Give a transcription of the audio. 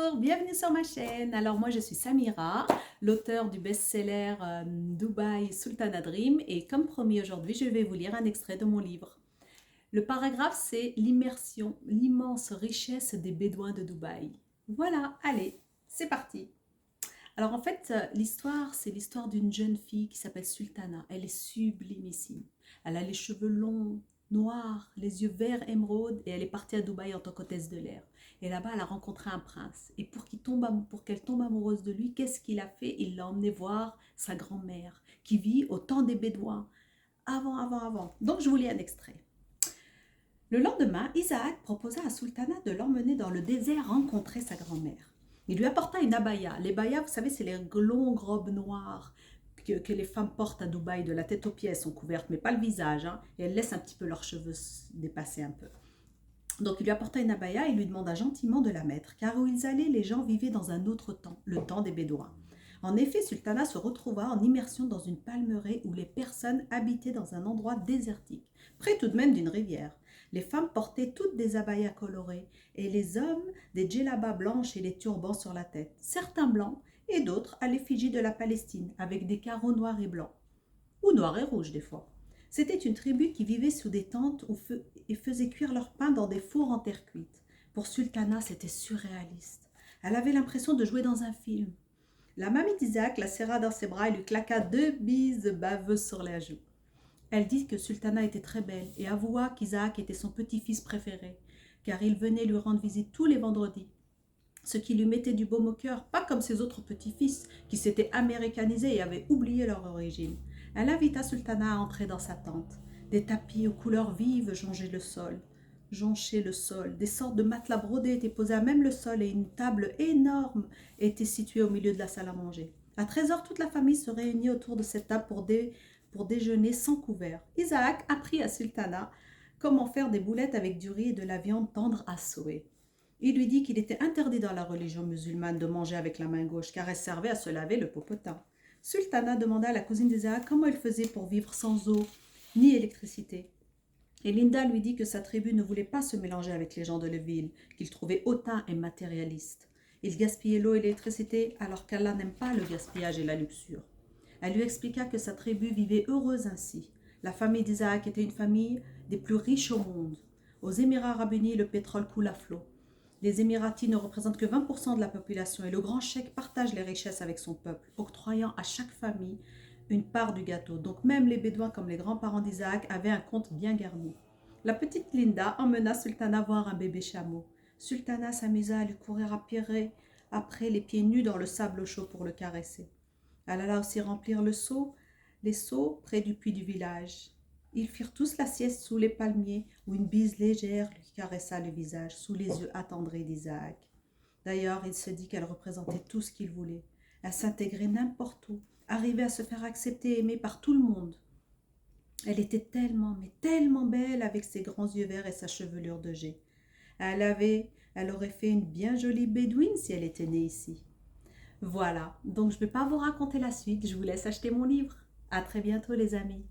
Bonjour, bienvenue sur ma chaîne. Alors moi je suis Samira, l'auteure du best-seller Dubaï Sultana Dream et comme promis aujourd'hui je vais vous lire un extrait de mon livre. Le paragraphe c'est l'immersion, l'immense richesse des Bédouins de Dubaï. Voilà, allez, c'est parti. Alors en fait l'histoire c'est l'histoire d'une jeune fille qui s'appelle Sultana. Elle est sublimissime. Elle a les cheveux longs, noirs, les yeux verts émeraude et elle est partie à Dubaï en tant qu'hôtesse de l'air. Et là-bas, elle a rencontré un prince. Et pour qu'elle tombe amoureuse de lui, qu'est-ce qu'il a fait? Il l'a emmené voir sa grand-mère, qui vit au temps des Bédouins. Avant. Donc, je vous lis un extrait. Le lendemain, Isaac proposa à Sultana de l'emmener dans le désert rencontrer sa grand-mère. Il lui apporta une abaya. Les bayas, vous savez, c'est les longues robes noires que les femmes portent à Dubaï, de la tête aux pieds, elles sont couvertes, mais pas le visage, hein, et elles laissent un petit peu leurs cheveux dépasser un peu. Donc il lui apporta une abaya et lui demanda gentiment de la mettre, car où ils allaient, les gens vivaient dans un autre temps, le temps des Bédouins. En effet, Sultana se retrouva en immersion dans une palmeraie où les personnes habitaient dans un endroit désertique, près tout de même d'une rivière. Les femmes portaient toutes des abayas colorées et les hommes des djellabas blanches et des turbans sur la tête, certains blancs et d'autres à l'effigie de la Palestine, avec des carreaux noirs et blancs, ou noirs et rouges des fois. C'était une tribu qui vivait sous des tentes et faisait cuire leur pain dans des fours en terre cuite. Pour Sultana, c'était surréaliste. Elle avait l'impression de jouer dans un film. La mamie d'Isaac la serra dans ses bras et lui claqua 2 bises baveuses sur la joue. Elle dit que Sultana était très belle et avoua qu'Isaac était son petit-fils préféré, car il venait lui rendre visite tous les vendredis. Ce qui lui mettait du baume au cœur, pas comme ses autres petits-fils qui s'étaient américanisés et avaient oublié leur origine. Elle invita Sultana à entrer dans sa tente. Des tapis aux couleurs vives jonchaient le sol. Des sortes de matelas brodés étaient posés à même le sol et une table énorme était située au milieu de la salle à manger. À 13 heures, toute la famille se réunit autour de cette table pour déjeuner sans couvert. Isaac apprit à Sultana comment faire des boulettes avec du riz et de la viande tendre à souhait. Il lui dit qu'il était interdit dans la religion musulmane de manger avec la main gauche, car elle servait à se laver le popotin. Sultana demanda à la cousine d'Isaac comment elle faisait pour vivre sans eau ni électricité. Et Linda lui dit que sa tribu ne voulait pas se mélanger avec les gens de la ville, qu'il trouvait hautains et matérialistes. Ils gaspillaient l'eau et l'électricité alors qu'Allah n'aime pas le gaspillage et la luxure. Elle lui expliqua que sa tribu vivait heureuse ainsi. La famille d'Isaac était une famille des plus riches au monde. Aux Émirats arabes unis, le pétrole coule à flot. Les Émiratis ne représentent que 20% de la population et le grand cheikh partage les richesses avec son peuple, octroyant à chaque famille une part du gâteau. Donc même les Bédouins comme les grands-parents d'Isaac avaient un compte bien garni. La petite Linda emmena Sultana voir un bébé chameau. Sultana s'amusa à lui courir après les pieds nus dans le sable chaud pour le caresser. Elle alla aussi remplir les seaux près du puits du village. Ils firent tous la sieste sous les palmiers où une bise légère lui caressa le visage sous les yeux attendris d'Isaac. D'ailleurs, il se dit qu'elle représentait tout ce qu'il voulait. Elle s'intégrait n'importe où, arrivait à se faire accepter et aimer par tout le monde. Elle était tellement, mais tellement belle avec ses grands yeux verts et sa chevelure de jais. Elle aurait fait une bien jolie bédouine si elle était née ici. Voilà, donc je ne vais pas vous raconter la suite, je vous laisse acheter mon livre. À très bientôt les amis.